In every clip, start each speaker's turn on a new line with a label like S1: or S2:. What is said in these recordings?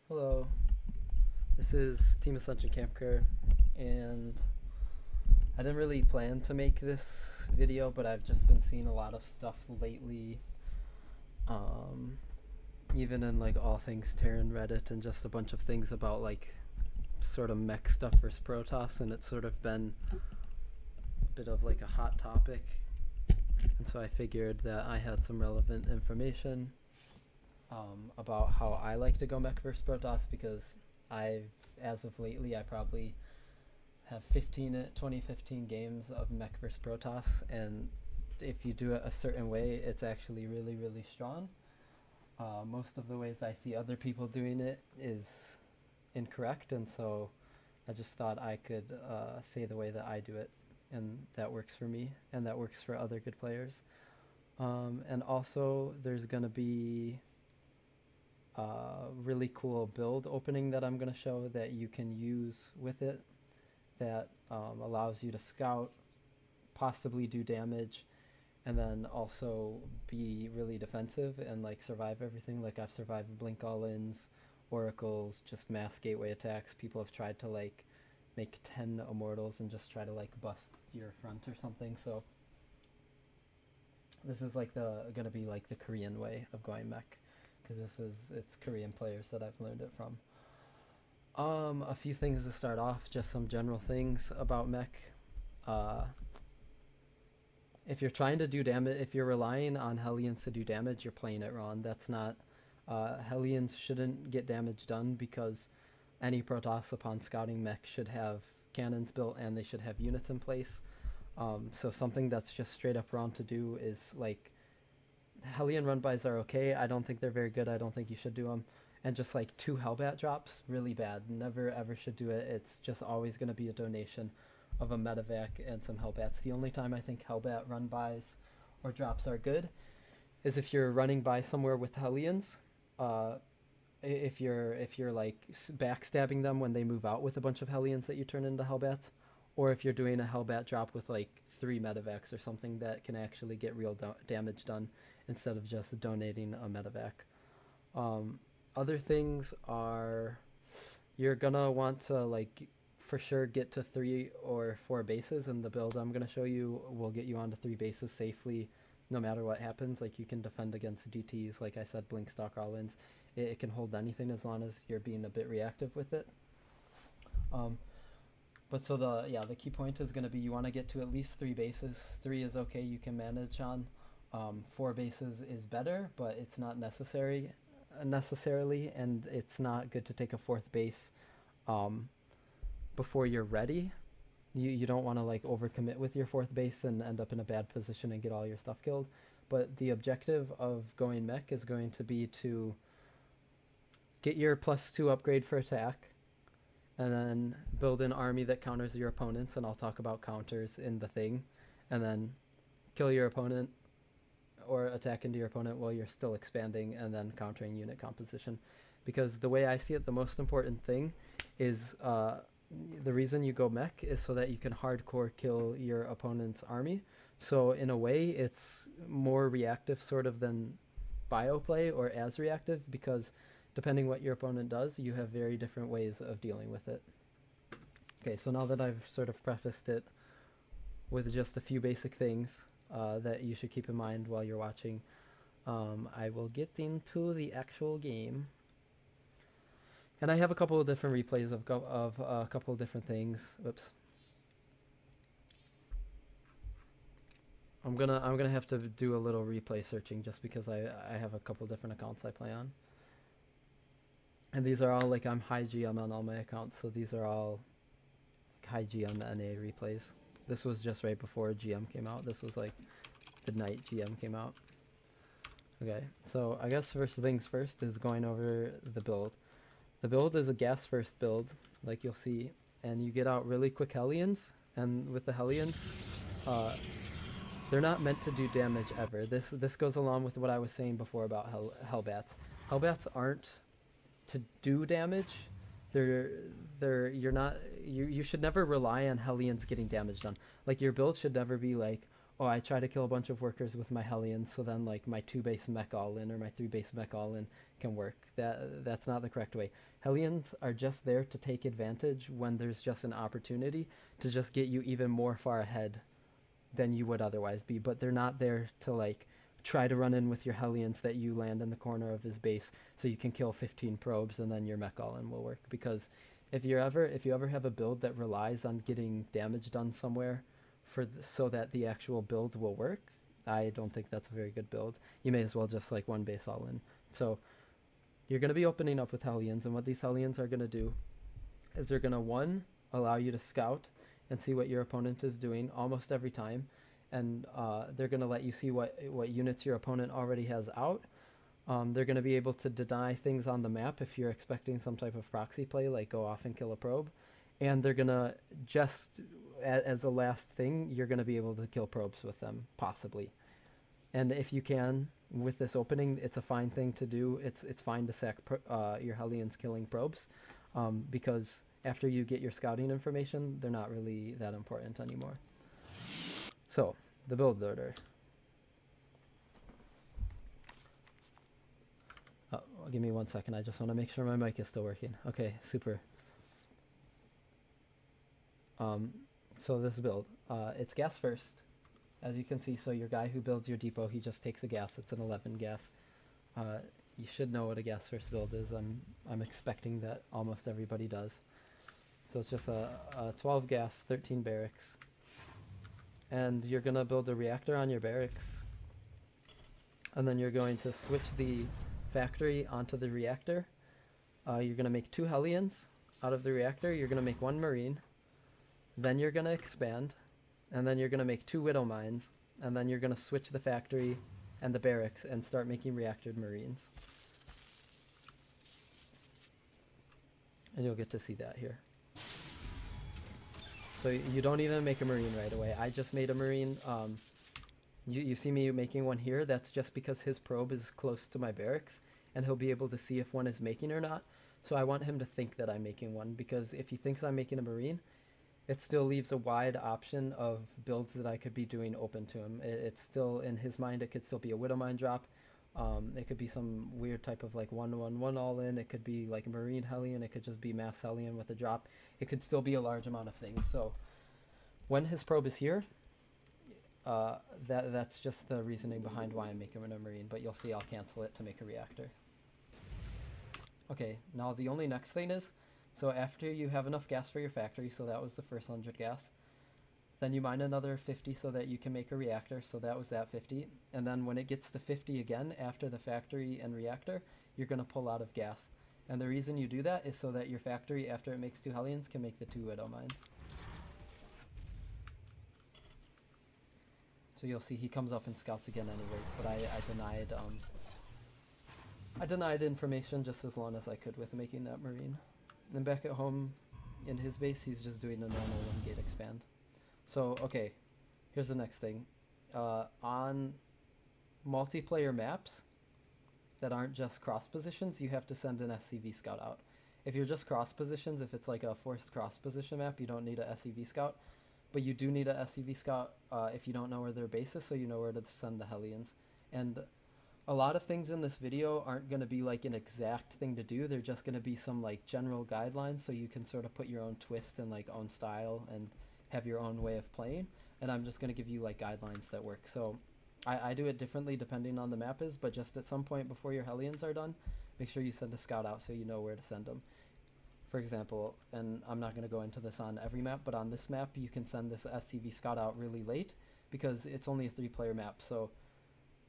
S1: Hello, this is Team Ascension Kamker, and I didn't really plan to make this video, but I've just been seeing a lot of stuff lately, um, even in like all things Terran Reddit and just a bunch of things about like sort of mech stuff versus Protoss, and it's sort of been a bit of like a hot topic, and so I figured that I had some relevant information about how I like to go mech versus Protoss, because as of lately, I probably have 15 games of mech versus Protoss, and if you do it a certain way, it's actually really, really strong. Most of the ways I see other people doing it is incorrect, and so I just thought I could say the way that I do it, and that works for me, and that works for other good players. And also, there's going to be really cool build opening that I'm going to show that you can use with it, that allows you to scout, possibly do damage, and then also be really defensive and like survive everything. Like I've survived blink all-ins, oracles, just mass gateway attacks. People have tried to like make 10 immortals and just try to like bust your front or something. So this is like gonna be like the Korean way of going mech, because it's Korean players that I've learned it from. A few things to start off, just some general things about mech. If you're trying to do damage, if you're relying on Hellions to do damage, you're playing it wrong. That's not, Hellions shouldn't get damage done, because any Protoss upon scouting mech should have cannons built and they should have units in place. So something that's just straight up wrong to do is like, Hellion run-bys are okay. I don't think they're very good. I don't think you should do them. And just like 2 Hellbat drops, really bad. Never ever should do it. It's just always going to be a donation of a medevac and some Hellbats. The only time I think Hellbat run-bys or drops are good is if you're running by somewhere with Hellions. If you're like backstabbing them when they move out with a bunch of Hellions that you turn into Hellbats, or if you're doing a Hellbat drop with like 3 medevacs or something that can actually get real damage done instead of just donating a medevac. Other things are, you're gonna want to like for sure get to 3 or 4 bases, and the build I'm gonna show you will get you onto 3 bases safely no matter what happens. Like you can defend against DTs, like I said, blink stock all-ins. It can hold anything as long as you're being a bit reactive with it. But so the key point is going to be, you want to get to at least 3 bases. 3 is okay, you can manage on. 4 bases is better, but it's not necessarily, and it's not good to take a 4th base before you're ready. You don't want to like overcommit with your 4th base and end up in a bad position and get all your stuff killed. But the objective of going mech is going to be to get your +2 upgrade for attack, and then build an army that counters your opponents, and I'll talk about counters in the thing, and then kill your opponent or attack into your opponent while you're still expanding, and then countering unit composition. Because the way I see it, the most important thing is the reason you go mech is so that you can hardcore kill your opponent's army. So in a way, it's more reactive sort of than bio play or as reactive, because depending what your opponent does, you have very different ways of dealing with it. Okay, so now that I've sort of prefaced it with just a few basic things that you should keep in mind while you're watching, I will get into the actual game. And I have a couple of different replays of a couple of different things. Oops. I'm gonna have to do a little replay searching, just because I have a couple different accounts I play on. And these are all like, I'm high GM on all my accounts, so these are all high GM NA replays. This was just right before GM came out. This was like the night GM came out. Okay, so I guess first things first is going over the build. The build is a gas first build, like you'll see, and you get out really quick Hellions, and with the Hellions, they're not meant to do damage ever. This goes along with what I was saying before about Hellbats. Hellbats aren't to do damage. You should never rely on Hellions getting damage done. Like your build should never be like, oh, I try to kill a bunch of workers with my Hellions, so then like my 2-base mech all in or my 3-base mech all in can work. That's not the correct way. Hellions are just there to take advantage when there's just an opportunity to just get you even more far ahead than you would otherwise be, but they're not there to like try to run in with your Hellions that you land in the corner of his base so you can kill 15 probes and then your mech all in will work. Because if you ever have a build that relies on getting damage done somewhere so that the actual build will work, I don't think that's a very good build. You may as well just like 1-base all in. So you're going to be opening up with Hellions, and what these Hellions are going to do is they're going to, one, allow you to scout and see what your opponent is doing almost every time, and they're going to let you see what units your opponent already has out. They're going to be able to deny things on the map if you're expecting some type of proxy play, like go off and kill a probe. And they're going to just, as a last thing, you're going to be able to kill probes with them, possibly. And if you can, with this opening, it's a fine thing to do. It's fine to sack your Hellions killing probes, because after you get your scouting information, they're not really that important anymore. So, the build order. Oh, give me 1 second. I just want to make sure my mic is still working. Okay, super. So this build, it's gas first, as you can see. So your guy who builds your depot, he just takes a gas. It's an 11 gas. You should know what a gas first build is. I'm expecting that almost everybody does. So it's just a 12 gas, 13 barracks. And you're going to build a reactor on your barracks. And then you're going to switch the factory onto the reactor. You're going to make 2 Hellions out of the reactor. You're going to make 1 Marine. Then you're going to expand. And then you're going to make 2 Widow Mines. And then you're going to switch the factory and the barracks and start making reactored Marines. And you'll get to see that here. So you don't even make a Marine right away. I just made a Marine. You see me making one here. That's just because his probe is close to my barracks, and he'll be able to see if one is making or not. So I want him to think that I'm making one, because if he thinks I'm making a Marine, it still leaves a wide option of builds that I could be doing open to him. It's still, in his mind, it could still be a Widow Mine drop. It could be some weird type of like 1-1-1 all in. It could be like a Marine Hellion. It could just be mass Hellion with a drop. It could still be a large amount of things. So when his probe is here, that's just the reasoning behind why I'm making a Marine. But you'll see I'll cancel it to make a reactor. Okay, now the only next thing is, so after you have enough gas for your factory, so that was the first 100 gas, then you mine another 50 so that you can make a reactor, so that was that 50. And then when it gets to 50 again, after the factory and reactor, you're going to pull out of gas. And the reason you do that is so that your factory, after it makes 2 Hellions, can make the 2 Widow Mines. So you'll see he comes up and scouts again anyways, but I denied information just as long as I could with making that Marine. And then back at home in his base, he's just doing a normal 1-gate expand. So, okay, here's the next thing. On multiplayer maps that aren't just cross positions, you have to send an SCV scout out. If you're just cross positions, if it's like a forced cross position map, you don't need a SCV scout. But you do need a SCV scout if you don't know where their base is, so you know where to send the Hellions. And a lot of things in this video aren't going to be like an exact thing to do. They're just going to be some like general guidelines, so you can sort of put your own twist and like own style and have your own way of playing. And I'm just going to give you like guidelines that work. So I do it differently depending on the map is, but just at some point before your Hellions are done, make sure you send a scout out so you know where to send them. For example, and I'm not going to go into this on every map, but on this map you can send this SCV scout out really late because it's only a 3-player map. So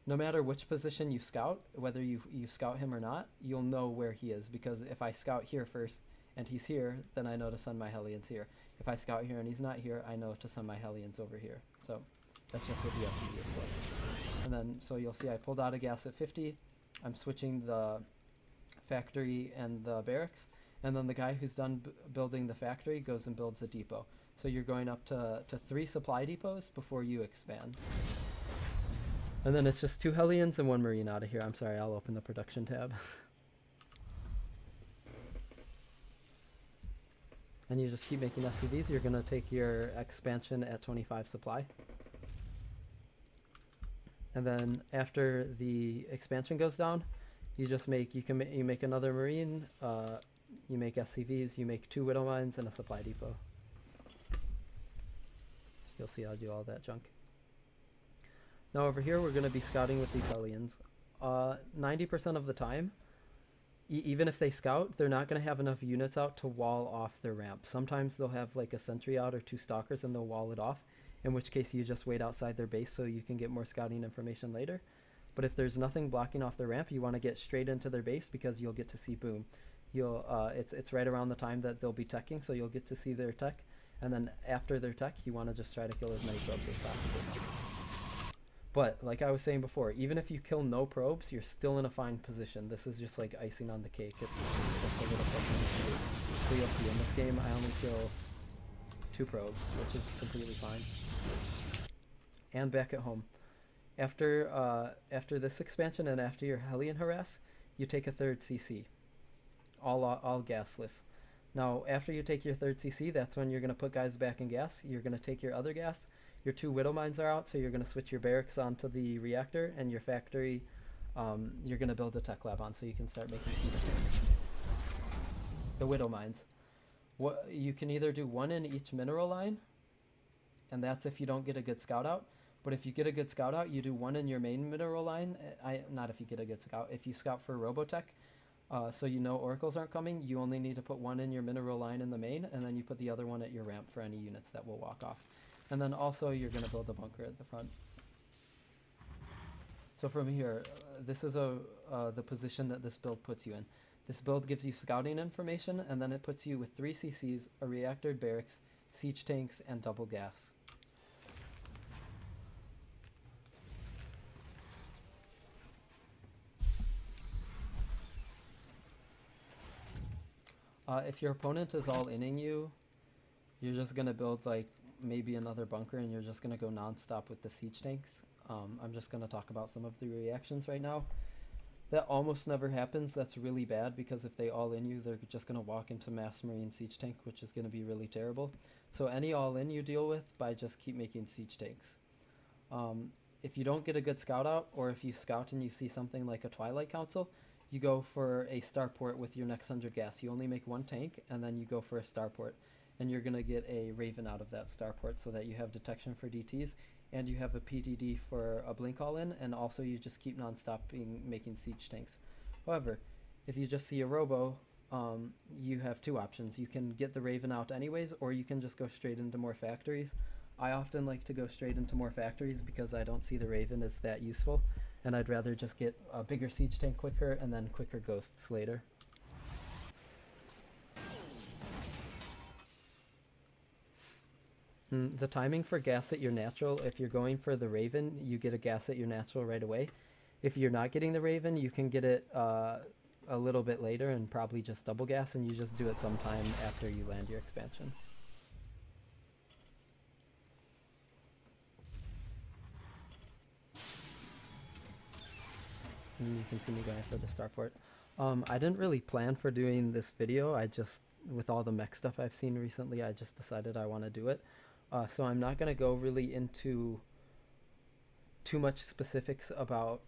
S1: no matter which position you scout, whether you scout him or not, you'll know where he is, because if I scout here first and he's here, then I know to send my Hellions here. If I scout here and he's not here, I know to send my Hellions over here. So that's just what the SCV is for. And then, so you'll see I pulled out a gas at 50. I'm switching the factory and the barracks. And then the guy who's done building the factory goes and builds a depot. So you're going up to 3 supply depots before you expand. And then it's just 2 Hellions and 1 Marine out of here. I'm sorry, I'll open the production tab. And you just keep making SCVs. You're going to take your expansion at 25 supply. And then after the expansion goes down, you just make you make another marine, you make SCVs, you make 2 widow mines and a supply depot. So you'll see I'll do all that junk. Now over here we're going to be scouting with these Hellions. 90% of the time, even if they scout, they're not going to have enough units out to wall off their ramp. Sometimes they'll have like a sentry out or 2 stalkers and they'll wall it off, in which case you just wait outside their base so you can get more scouting information later. But if there's nothing blocking off their ramp, you want to get straight into their base because you'll get to see boom. It's right around the time that they'll be teching, so you'll get to see their tech. And then after their tech, you want to just try to kill as many probes as possible. But like I was saying before, even if you kill no probes, you're still in a fine position. This is just like icing on the cake. It's just a little bit. So you'll see in this game, I only kill 2 probes, which is completely fine. And back at home, after this expansion and after your Hellion harass, you take a 3rd CC, all gasless. Now after you take your 3rd CC, that's when you're gonna put guys back in gas. You're gonna take your other gas. Your 2 widow mines are out, so you're gonna switch your barracks onto the reactor, and your factory, you're gonna build a tech lab on, so you can start making the widow mines. What you can either do 1 in each mineral line, and that's if you don't get a good scout out. But if you get a good scout out, you do 1 in your main mineral line. Not if you get a good scout. If you scout for Robotech, so you know oracles aren't coming, you only need to put 1 in your mineral line in the main, and then you put the other one at your ramp for any units that will walk off. And then also you're going to build a bunker at the front. So from here, this is the position that this build puts you in. This build gives you scouting information, and then it puts you with 3 CCs, a reactor, barracks, siege tanks, and double gas. If your opponent is all inning you, you're just going to build like maybe another bunker, and you're just going to go non-stop with the siege tanks. I'm just going to talk about some of the reactions right now. That almost never happens. That's really bad, because if they all in you, they're just going to walk into mass marine siege tank, which is going to be really terrible. So any all in you deal with by just keep making siege tanks. If you don't get a good scout out, or if you scout and you see something like a Twilight Council, you go for a starport with your next 100 gas. You only make 1 tank, and then you go for a starport. And you're going to get a Raven out of that starport, so that you have detection for DTs, and you have a PDD for a blink all in, and also you just keep non-stop making siege tanks. However, if you just see a robo, you have 2 options. You can get the Raven out anyways, or you can just go straight into more factories. I often like to go straight into more factories because I don't see the Raven as that useful, and I'd rather just get a bigger siege tank quicker and then quicker ghosts later. The timing for gas at your natural, if you're going for the Raven, you get a gas at your natural right away. If you're not getting the Raven, you can get it a little bit later and probably just double gas, and you just do it sometime after you land your expansion. And you can see me going for the starport. I didn't really plan for doing this video. I just, with all the mech stuff I've seen recently, I just decided I want to do it. So I'm not going to go really into too much specifics about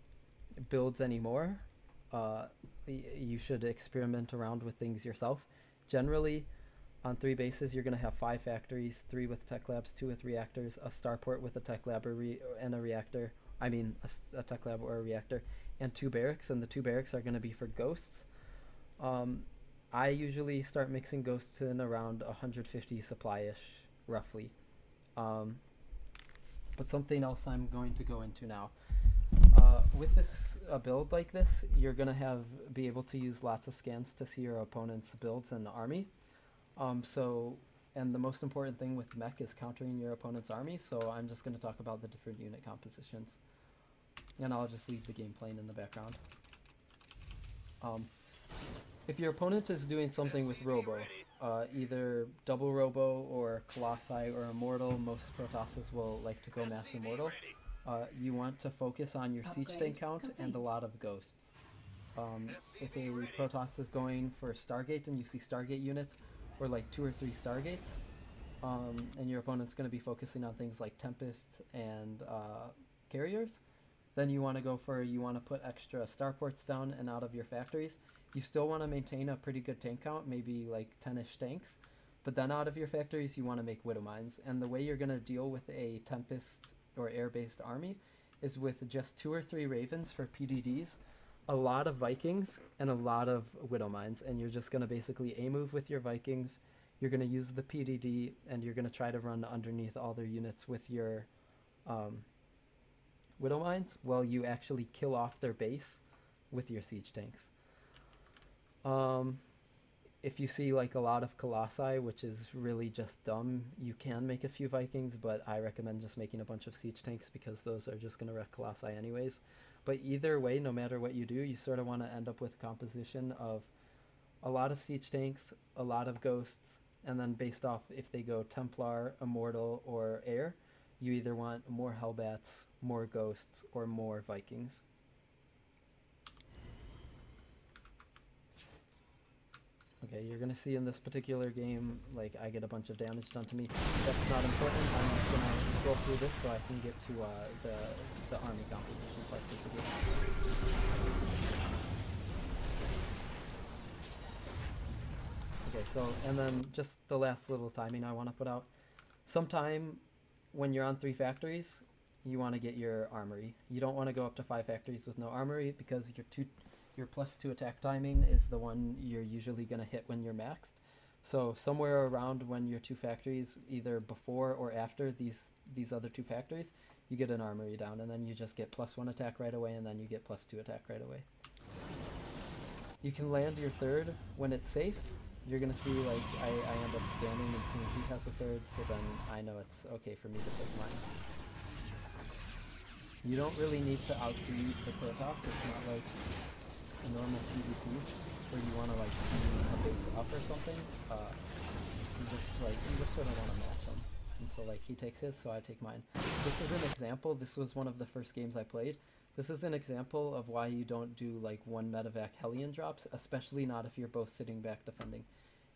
S1: builds anymore. You should experiment around with things yourself. Generally, on 3 bases, you're going to have 5 factories, 3 with tech labs, 2 with reactors, a starport with a tech lab and a reactor. I mean, a tech lab or a reactor, and 2 barracks, and the 2 barracks are going to be for ghosts. I usually start mixing ghosts in around 150 supply-ish, roughly. But something else I'm going to go into now. With this build like this, you're going to be able to use lots of scans to see your opponent's builds and army. And the most important thing with mech is countering your opponent's army, so I'm just going to talk about the different unit compositions. And I'll just leave the game playing in the background. If your opponent is doing something with Robo, either double Robo or Colossi or Immortal, most Protosses will like to go mass Immortal. You want to focus on your siege tank count and a lot of ghosts. If a Protoss is going for Stargate and you see Stargate units, or like 2 or 3 Stargates, and your opponent's going to be focusing on things like Tempest and carriers, Then you want to go for, you want to put extra starports down and out of your factories. You still want to maintain a pretty good tank count, maybe like 10-ish tanks. But then out of your factories, you want to make widow mines. And the way you're going to deal with a Tempest or air-based army is with just 2 or 3 Ravens for PDDs, a lot of Vikings, and a lot of widow mines. And you're just going to basically A-move with your Vikings. You're going to use the PDD, and you're going to try to run underneath all their units with your widow mines while you actually kill off their base with your siege tanks. If you see like a lot of Colossi, which is really just dumb, you can make a few Vikings, but I recommend just making a bunch of siege tanks because those are just going to wreck Colossi anyways. But either way, no matter what you do, you sort of want to end up with a composition of a lot of siege tanks, a lot of ghosts, and then based off if they go Templar, Immortal, or Air, you either want more Hellbats, more Ghosts, or more Vikings. Okay, you're going to see in this particular game, like, I get a bunch of damage done to me. That's not important. I'm just going to scroll through this so I can get to the army composition parts of the game. Okay, so, and then just the last little timing I want to put out. Sometime when you're on 3 factories, you want to get your armory. You don't want to go up to 5 factories with no armory because your +2 attack timing is the one you're usually going to hit when you're maxed. So somewhere around when your 2 factories, either before or after these other 2 factories, you get an armory down, and then you just get +1 attack right away, and then you get +2 attack right away. You can land your 3rd when it's safe. You're going to see, like, I end up scanning and seeing he has a 3rd, so then I know it's okay for me to take mine. You don't really need to outgreed the Protoss. It's not like a normal TvP where you want to like see a base up or something. You just sort of want to match them. And so like he takes his, so I take mine. This is an example. This was one of the first games I played. This is an example of why you don't do like 1 medevac Hellion drops, especially not if you're both sitting back defending.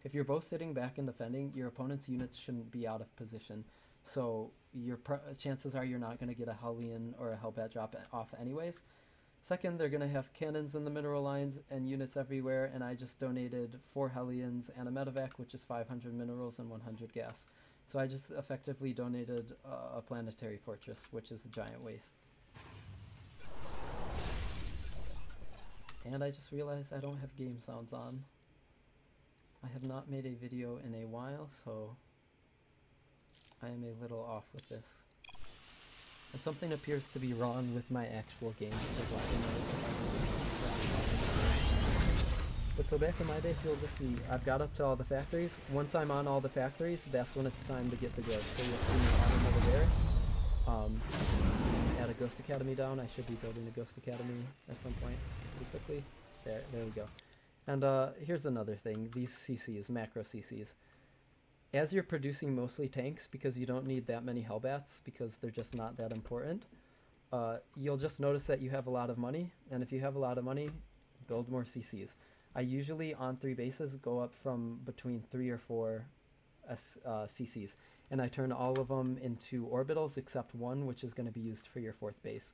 S1: If you're both sitting back and defending, your opponent's units shouldn't be out of position. So your chances are you're not going to get a Hellion or a Hellbat drop off anyways. Second, they're going to have cannons in the mineral lines and units everywhere, and I just donated 4 Hellions and a medevac, which is 500 minerals and 100 gas. So I just effectively donated a planetary fortress, which is a giant waste. And I just realized I don't have game sounds on. I have not made a video in a while, so I am a little off with this. And something appears to be wrong with my actual game. But so back in my base, you'll just see I've got up to all the factories. Once I'm on all the factories, that's when it's time to get the growth. So you'll see me on over there. Add a Ghost Academy down. I should be building a Ghost Academy at some point pretty quickly. There we go. And here's another thing. These CCs, macro CCs. As you're producing mostly tanks, because you don't need that many Hellbats, because they're just not that important, you'll just notice that you have a lot of money, and if you have a lot of money, build more CCs. I usually, on 3 bases, go up from between 3 or 4 CCs, and I turn all of them into orbitals, except one, which is going to be used for your 4th base.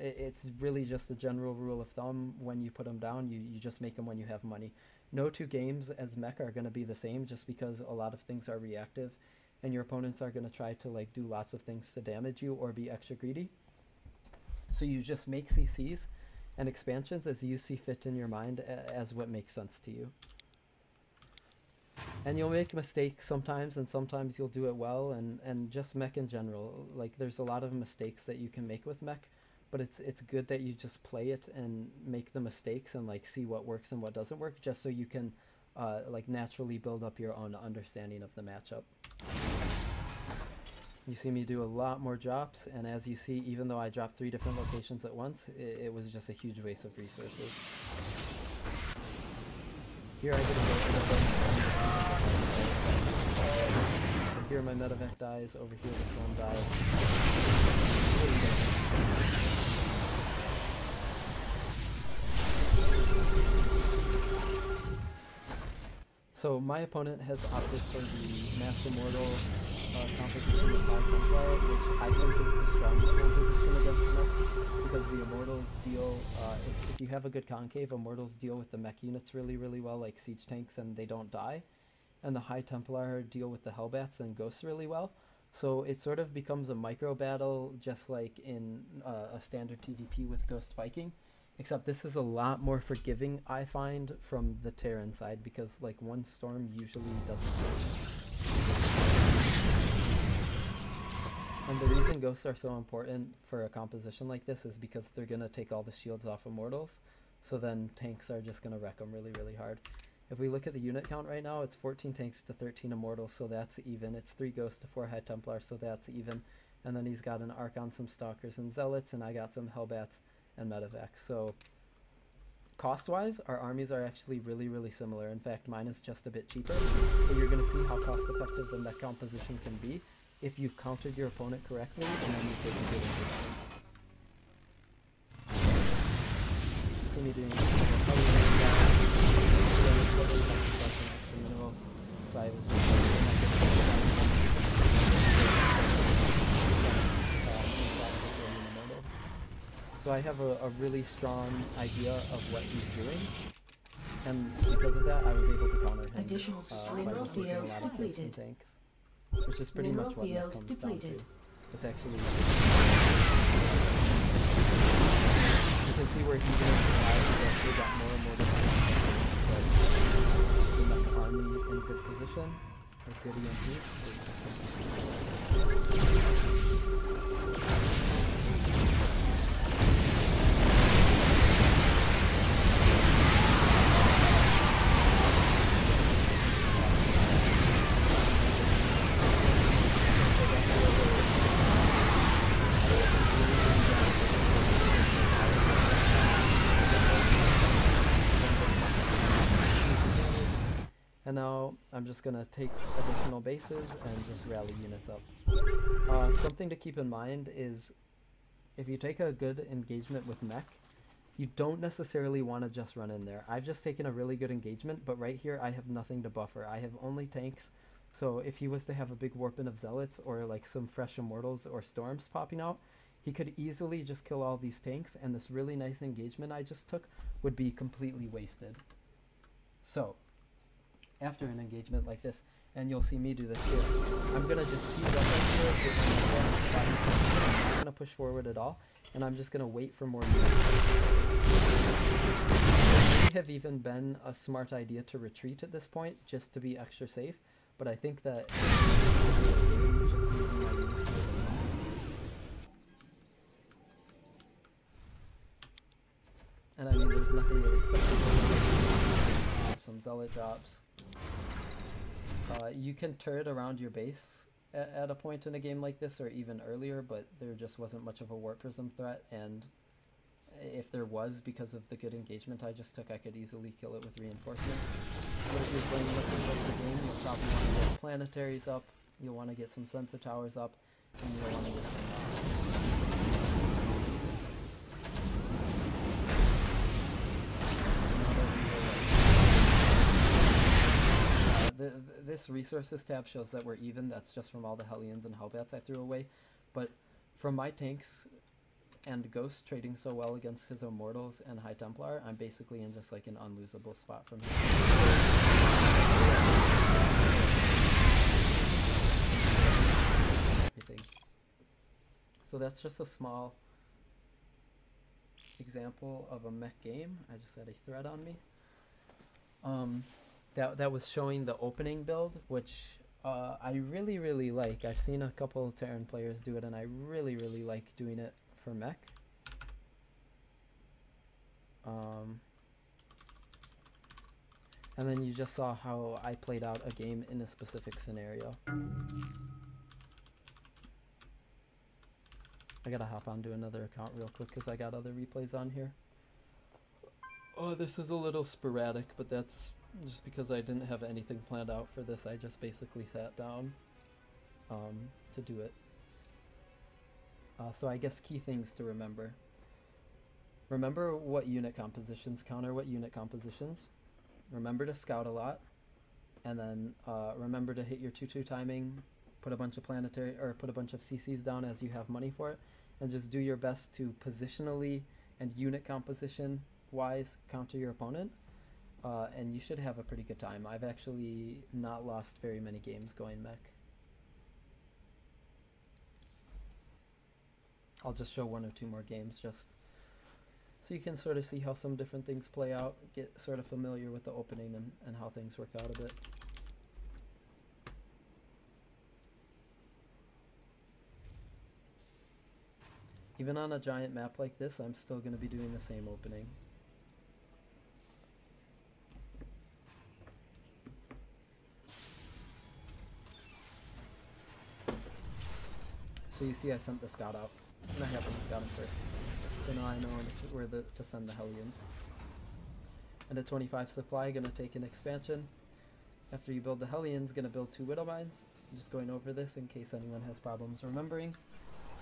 S1: It's really just a general rule of thumb. When you put them down, you just make them when you have money. No 2 games as mech are going to be the same, just because a lot of things are reactive and your opponents are going to try to like do lots of things to damage you or be extra greedy. So you just make CCs and expansions as you see fit in your mind, as what makes sense to you. And you'll make mistakes sometimes, and sometimes you'll do it well, and just mech in general. Like, there's a lot of mistakes that you can make with mech, but it's good that you just play it and make the mistakes and like see what works and what doesn't work, just so you can like naturally build up your own understanding of the matchup. You see me do a lot more drops, and as you see, even though I dropped 3 different locations at once, it was just a huge waste of resources. Here I get a little bit of here my medevac dies, over here this one dies. So my opponent has opted for the Mass Immortal composition with High Templar, which I think is the strongest composition against mech, because the Immortals deal, if you have a good concave, Immortals deal with the mech units really, really well, like siege tanks, and they don't die. And the High Templar deal with the Hellbats and Ghosts really well. So it sort of becomes a micro battle, just like in a standard TvP with Ghost Viking. Except this is a lot more forgiving, I find, from the Terran side, because like one storm usually doesn't hurt. And the reason Ghosts are so important for a composition like this is because they're going to take all the shields off Immortals, so then tanks are just going to wreck them really, really hard. If we look at the unit count right now, it's 14 tanks to 13 Immortals, so that's even. It's 3 Ghosts to 4 High Templars, so that's even. And then he's got an Archon, some Stalkers and Zealots, and I got some Hellbats and Medevacs. So cost-wise, our armies are actually really, really similar. In fact, mine is just a bit cheaper, but you're going to see how cost-effective the mech composition can be if you've countered your opponent correctly and then you take a good engagement. See me doing minerals, so I was so I have a really strong idea of what he's doing, and because of that I was able to counter him by just using a lot of ghosts and tanks, which is pretty much what that comes down to. It's actually, you can see where he didn't survive, he actually got more and more defense, but the mech army in good position with good EMP. And now I'm just going to take additional bases and just rally units up. Something to keep in mind is if you take a good engagement with mech, you don't necessarily want to just run in there. I've just taken a really good engagement, but right here I have nothing to buffer. I have only tanks, so if he was to have a big warpin of Zealots or like some fresh Immortals or Storms popping out, he could easily just kill all these tanks, and this really nice engagement I just took would be completely wasted. So after an engagement like this, and you'll see me do this here, I'm going to just see right here, I'm not going to push forward at all, and I'm just going to wait for more units. It may have even been a smart idea to retreat at this point, just to be extra safe, but I think that just leaving my units here. And I mean, there's nothing really special. Some Zealot drops. You can turret around your base at a point in a game like this, or even earlier, but there just wasn't much of a warp prism threat, and if there was, because of the good engagement I just took, I could easily kill it with reinforcements. But if you're playing with the game, you'll probably want to get planetaries up, you'll want to get some sensor towers up, and you'll want to get some this resources tab shows that we're even. That's just from all the Hellions and Hellbats I threw away. But from my tanks and Ghost trading so well against his Immortals and High Templar, I'm basically in just like an unlosable spot from here. Everything. So that's just a small example of a mech game. I just had a thread on me. That was showing the opening build, which I really, really like. I've seen a couple of Terran players do it, and I really, really like doing it for mech. And then you just saw how I played out a game in a specific scenario. I gotta hop onto another account real quick because I got other replays on here. Oh, this is a little sporadic, but that's just because I didn't have anything planned out for this. I just basically sat down to do it. So I guess key things to remember. Remember what unit compositions counter what unit compositions. Remember to scout a lot. And then remember to hit your 2-2 timing, put a bunch of planetary, or put a bunch of CCs down as you have money for it, and just do your best to positionally and unit composition wise counter your opponent, and you should have a pretty good time. I've actually not lost very many games going mech. I'll just show one or two more games just so you can sort of see how some different things play out, get sort of familiar with the opening and how things work out a bit. Even on a giant map like this, I'm still going to be doing the same opening. So you see I sent the scout out, and I happened to scout him first. So now I know this is where to send the Hellions. And at 25 supply, gonna take an expansion. After you build the Hellions, gonna build 2 Widow Mines. I'm just going over this in case anyone has problems remembering.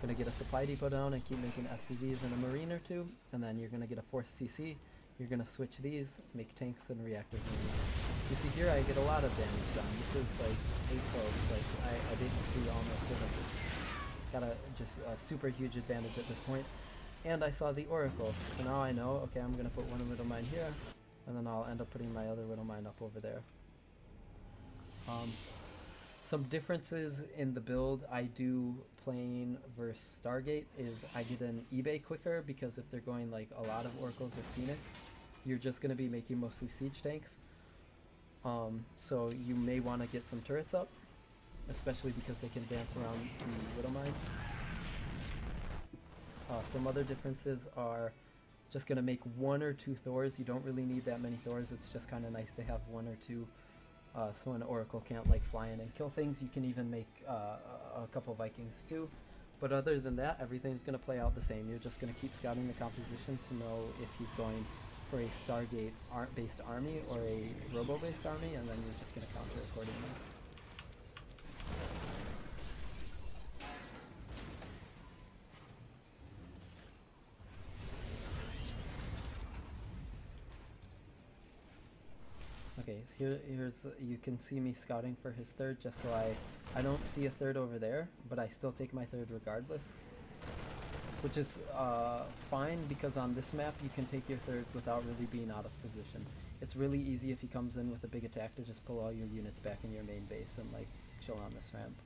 S1: Gonna get a supply depot down and keep making SCVs and a marine or 2, and then you're gonna get a 4th CC. You're gonna switch these, make tanks and reactors. You see here I get a lot of damage done. This is like 8 probes, like I basically almost sort of got a super huge advantage at this point. And I saw the Oracle, so now I know, okay, I'm gonna put one Widow Mine here, and then I'll end up putting my other Widow Mine up over there. Some differences in the build I do playing versus Stargate is I get an eBay quicker, because if they're going like a lot of Oracles or Phoenix, you're just gonna be making mostly siege tanks. So you may want to get some turrets up, especially because they can dance around the Widow Mine. Some other differences are just going to make 1 or 2 Thors. You don't really need that many Thors. It's just kind of nice to have 1 or 2. So an Oracle can't like fly in and kill things. You can even make a couple Vikings too. But other than that, everything's going to play out the same. You're just going to keep scouting the composition to know if he's going for a Stargate-based army or a Robo-based army, and then you're just going to counter accordingly. Okay, here's you can see me scouting for his 3rd, just so I don't see a 3rd over there, but I still take my 3rd regardless, which is fine, because on this map you can take your 3rd without really being out of position. It's really easy if he comes in with a big attack to just pull all your units back in your main base and like chill on this ramp.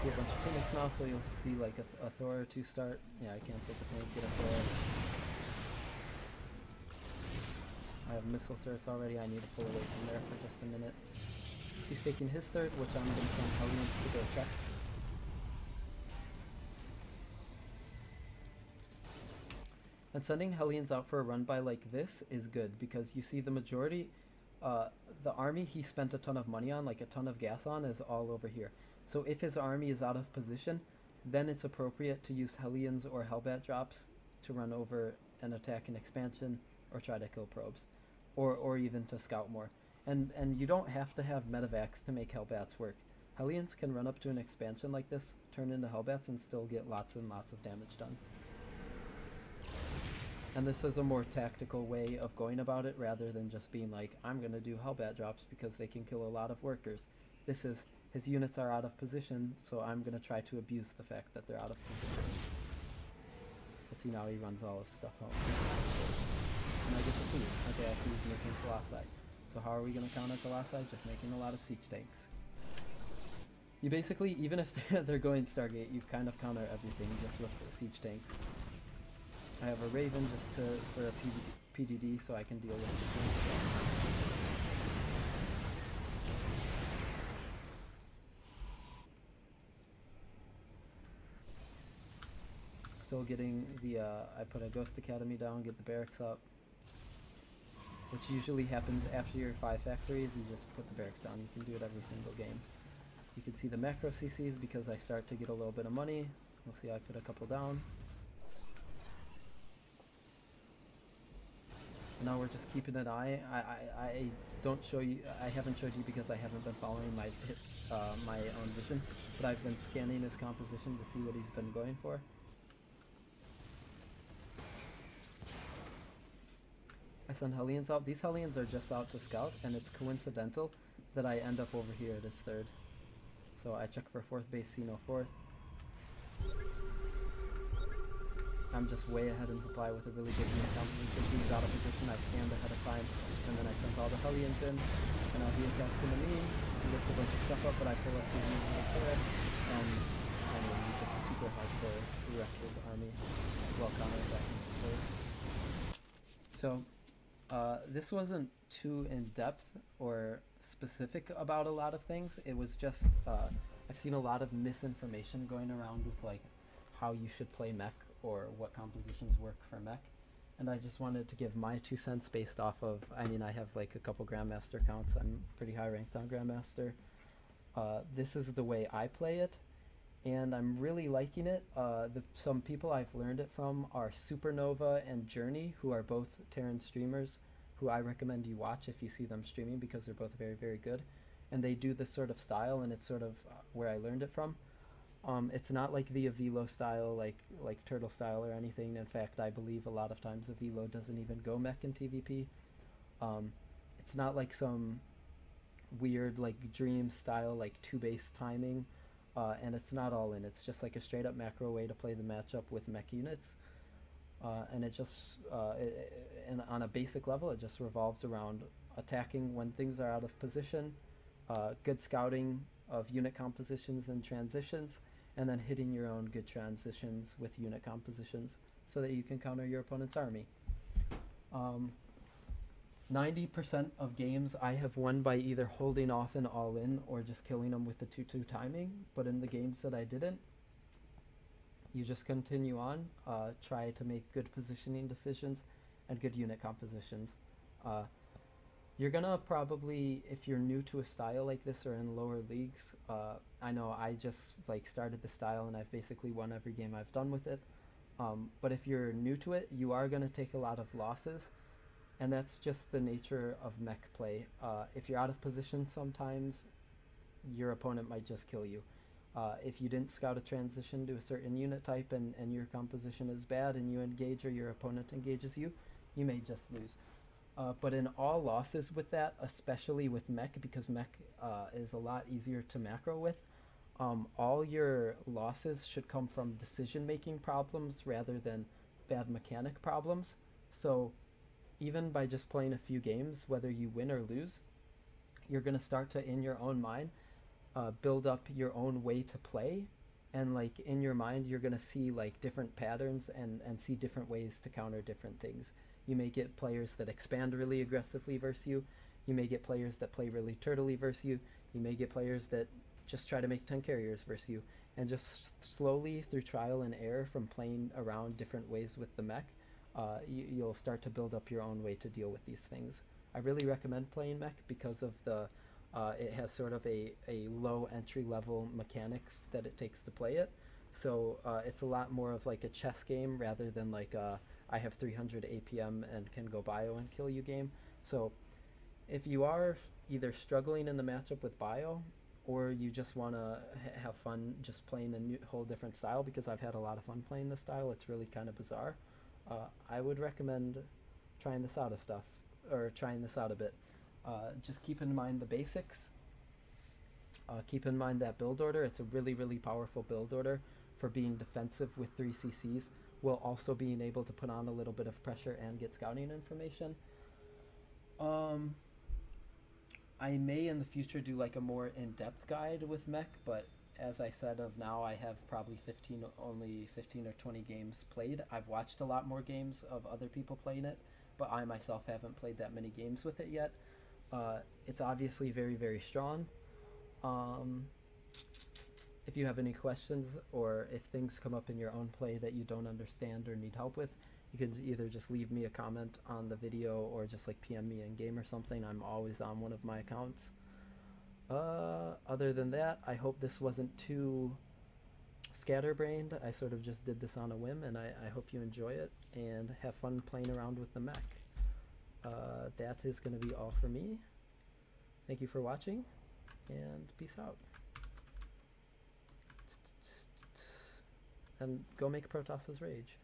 S1: See a bunch of Phoenix now, so you'll see like a Thor or 2 start. Yeah, I canceled the tank, get a Thor. I have missile turrets already, I need to pull away from there for just a minute. He's taking his 3rd, which I'm going to send Hellions to go check. And sending Hellions out for a run by like this is good, because you see the majority, the army he spent a ton of money on, like a ton of gas on, is all over here. So if his army is out of position, then it's appropriate to use Hellions or Hellbat drops to run over and attack an expansion, or try to kill probes, or even to scout more. And you don't have to have medevacs to make Hellbats work. Hellions can run up to an expansion like this, turn into Hellbats, and still get lots and lots of damage done. And this is a more tactical way of going about it, rather than just being like, I'm going to do Hellbat drops because they can kill a lot of workers. This is, his units are out of position, so I'm going to try to abuse the fact that they're out of position. Let's see, now he runs all his stuff out. And I get to see, okay, I see he's making Colossi. So how are we going to counter Colossi? Just making a lot of siege tanks. You basically, even if they're going Stargate, you kind of counter everything just with siege tanks. I have a Raven just for a PDD, so I can deal with it. Still getting the, I put a Ghost Academy down, get the barracks up, which usually happens after your 5 factories. You just put the barracks down. You can do it every single game. You can see the macro CCs because I start to get a little bit of money. You'll see I put a couple down. Now we're just keeping an eye. I don't show you, I haven't showed you because I haven't been following my my own vision, but I've been scanning his composition to see what he's been going for. I send Hellions out. These Hellions are just out to scout, and it's coincidental that I end up over here as third. So I check for fourth base, see no fourth. I'm just way ahead in supply with a really good unit count. If he's out of position, I stand ahead of time, and then I send all the Hellions in, and now he attacks into me. He gets a bunch of stuff up, but I pull us in for it, and I mean, we just super hardcore wreck his army while counterattacking his third. So, this wasn't too in-depth or specific about a lot of things. It was just, I've seen a lot of misinformation going around with like how you should play mech or what compositions work for mech, and I just wanted to give my 2 cents based off of, I mean, I have like a couple Grandmaster counts. I'm pretty high ranked on Grandmaster. This is the way I play it, and I'm really liking it. Some people I've learned it from are Supernova and Journey, who are both Terran streamers, who I recommend you watch if you see them streaming, because they're both very, very good. And they do this sort of style, and it's sort of where I learned it from. It's not like the Avilo style, like Turtle style or anything. In fact, I believe a lot of times Avilo doesn't even go mech in TvP. It's not like some weird like Dream style like 2-base timing, and it's not all in. It's just like a straight up macro way to play the matchup with mech units, and it just and on a basic level it just revolves around attacking when things are out of position, good scouting of unit compositions and transitions, and then hitting your own good transitions with unit compositions so that you can counter your opponent's army. 90% of games I have won by either holding off and all in or just killing them with the 2-2 timing, but in the games that I didn't, you just continue on, try to make good positioning decisions and good unit compositions. You're gonna probably, if you're new to a style like this or in lower leagues, I know I just like started the style and I've basically won every game I've done with it. But if you're new to it, you are gonna take a lot of losses, and that's just the nature of mech play. If you're out of position sometimes, your opponent might just kill you. If you didn't scout a transition to a certain unit type and your composition is bad and you engage or your opponent engages you, you may just lose. But in all losses with that, especially with mech, because mech is a lot easier to macro with, all your losses should come from decision-making problems rather than bad mechanic problems. So even by just playing a few games, whether you win or lose, you're going to start to, in your own mind, build up your own way to play. And like in your mind, you're going to see like different patterns and see different ways to counter different things. You may get players that expand really aggressively versus you. You may get players that play really turtley versus you. You may get players that just try to make 10 carriers versus you. And just slowly through trial and error from playing around different ways with the mech, you'll start to build up your own way to deal with these things. I really recommend playing mech because of the it has sort of a low entry level mechanics that it takes to play it. So it's a lot more of like a chess game rather than like I have 300 APM and can go bio and kill you game. So if you are either struggling in the matchup with bio, or you just want to have fun just playing a whole different style, because I've had a lot of fun playing this style, it's really kind of bizarre, I would recommend trying this out a bit. Just keep in mind the basics. Keep in mind that build order. It's a really, really powerful build order for being defensive with 3 CCs, while also being able to put on a little bit of pressure and get scouting information. I may in the future do like a more in-depth guide with mech, but as I said, of now I have probably only 15 or 20 games played. I've watched a lot more games of other people playing it, but I myself haven't played that many games with it yet. It's obviously very, very strong. If you have any questions, or if things come up in your own play that you don't understand or need help with, you can either just leave me a comment on the video or just like PM me in game or something. I'm always on one of my accounts. Other than that, I hope this wasn't too scatterbrained. I sort of just did this on a whim, and I hope you enjoy it and have fun playing around with the mech. That is going to be all for me. Thank you for watching, and peace out. And go make Protosses rage.